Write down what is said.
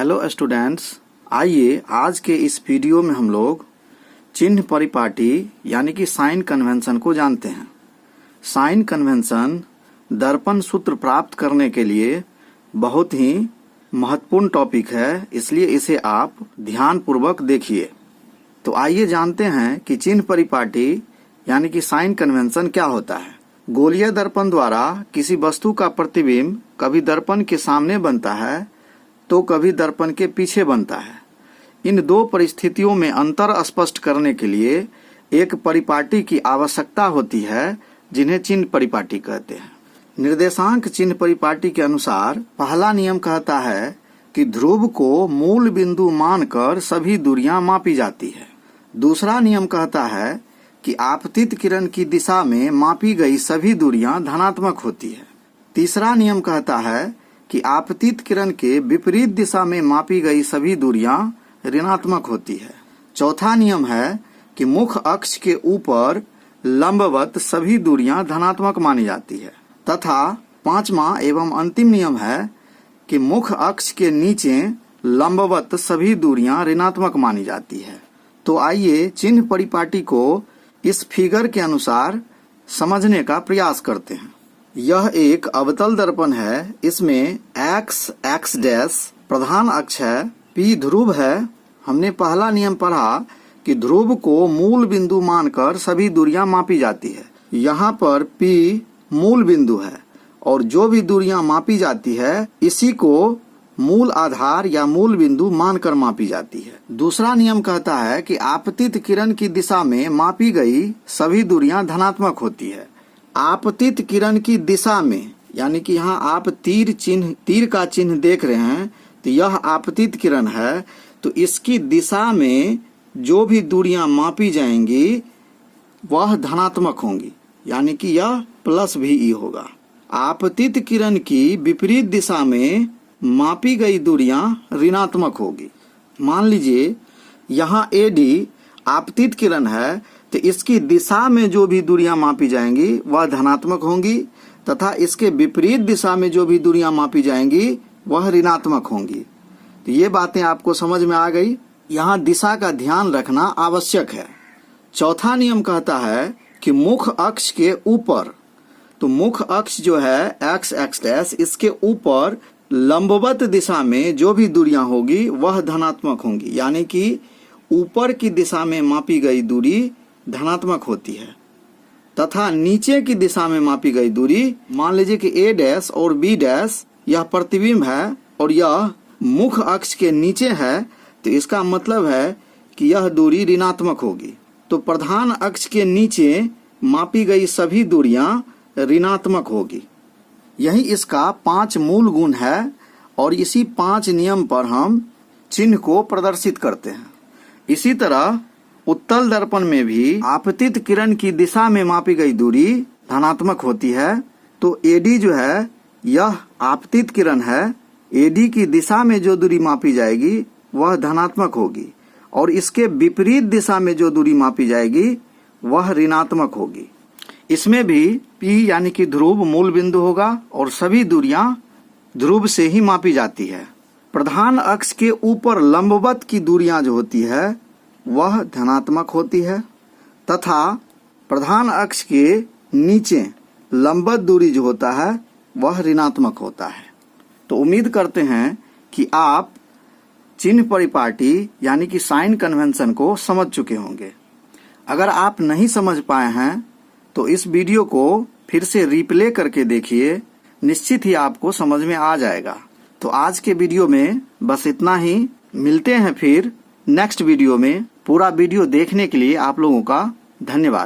Hello students, आइए आज के इस वीडियो में हम लोग चिन्ह परिपाटी यानी कि साइन कन्वेंशन को जानते हैं। साइन कन्वेंशन दर्पण सूत्र प्राप्त करने के लिए बहुत ही महत्वपूर्ण टॉपिक है, इसलिए इसे आप ध्यान पूर्वक देखिए। तो आइए जानते हैं कि चिन्ह परिपाटी यानी कि साइन कन्वेंशन क्या होता है। गोलीय दर्पण द्वारा किसी वस्तु का प्रतिबिंब कभी दर्पण के सामने बनता है तो कभी दर्पण के पीछे बनता है। इन दो परिस्थितियों में अंतर स्पष्ट करने के लिए एक परिपाटी की आवश्यकता होती है, जिन्हें चिन्ह परिपाटी कहते हैं। निर्देशांक चिन्ह परिपाटी के अनुसार पहला नियम कहता है कि ध्रुव को मूल बिंदु मानकर सभी दूरियां मापी जाती है। दूसरा नियम कहता है कि आपतित किरण की दिशा में मापी गई सभी दूरियां धनात्मक होती है। तीसरा नियम कहता है कि आपतित किरण के विपरीत दिशा में मापी गई सभी दूरियां ऋणात्मक होती है। चौथा नियम है कि मुख्य अक्ष के ऊपर लंबवत सभी दूरियां धनात्मक मानी जाती है तथा पांचवा एवं अंतिम नियम है कि मुख्य अक्ष के नीचे लंबवत सभी दूरियां ऋणात्मक मानी जाती है। तो आइए चिन्ह परिपाटी को इस फिगर के अनुसार समझने का प्रयास करते हैं। यह एक अवतल दर्पण है। इसमें x डैश प्रधान अक्ष है, p ध्रुव है। हमने पहला नियम पढ़ा कि ध्रुव को मूल बिंदु मानकर सभी दूरियां मापी जाती है। यहाँ पर p मूल बिंदु है और जो भी दूरियां मापी जाती है इसी को मूल आधार या मूल बिंदु मानकर मापी जाती है। दूसरा नियम कहता है कि आपतित किरण की दिशा में मापी गई सभी दूरियां धनात्मक होती है। आपतित किरण की दिशा में यानी कि यहाँ आप तीर का चिन्ह देख रहे हैं, तो यह आपतित किरण है, तो इसकी दिशा में जो भी दूरियां मापी जाएंगी वह धनात्मक होंगी, यानी कि यह प्लस VE होगा। आपतित किरण की विपरीत दिशा में मापी गई दूरियां ऋणात्मक होगी। मान लीजिए यहाँ AD आपतित किरण है, तो इसकी दिशा में जो भी दूरियां मापी जाएंगी वह धनात्मक होंगी तथा इसके विपरीत दिशा में जो भी दूरियां मापी जाएंगी वह ऋणात्मक होंगी। तो ये बातें आपको समझ में आ गई। यहाँ दिशा का ध्यान रखना आवश्यक है। चौथा नियम कहता है कि मुख्य अक्ष के ऊपर, तो मुख्य अक्ष जो है x डैश, इसके ऊपर लंबवत दिशा में जो भी दूरियां होगी वह धनात्मक होंगी, यानी कि ऊपर की दिशा में मापी गई दूरी धनात्मक होती है तथा नीचे की दिशा में मापी गई दूरी, मान लीजिए कि A डैश और B डैश यह प्रतिबिंब है और यह मुख्य अक्ष के नीचे है, तो इसका मतलब है कि यह दूरी ऋणात्मक होगी। तो प्रधान अक्ष के नीचे मापी गई सभी दूरियां ऋणात्मक होगी। यही इसका 5 मूल गुण है और इसी 5 नियम पर हम चिन्ह को प्रदर्शित करते हैं। इसी तरह उत्तल दर्पण में भी आपतित किरण की दिशा में मापी गई दूरी धनात्मक होती है। तो AD जो है यह आपतित किरण है, AD की दिशा में जो दूरी मापी जाएगी वह धनात्मक होगी और इसके विपरीत दिशा में जो दूरी मापी जाएगी वह ऋणात्मक होगी। इसमें भी P यानी कि ध्रुव मूल बिंदु होगा और सभी दूरियां ध्रुव से ही मापी जाती है। प्रधान अक्ष के ऊपर लंबवत की दूरियां जो होती है वह धनात्मक होती है तथा प्रधान अक्ष के नीचे लंबवत दूरी जो होता है वह ऋणात्मक होता है। तो उम्मीद करते हैं कि आप चिन्ह परिपाटी यानी कि साइन कन्वेंशन को समझ चुके होंगे। अगर आप नहीं समझ पाए हैं तो इस वीडियो को फिर से रिप्ले करके देखिए, निश्चित ही आपको समझ में आ जाएगा। तो आज के वीडियो में बस इतना ही। मिलते हैं फिर नेक्स्ट वीडियो में। पूरा वीडियो देखने के लिए आप लोगों का धन्यवाद।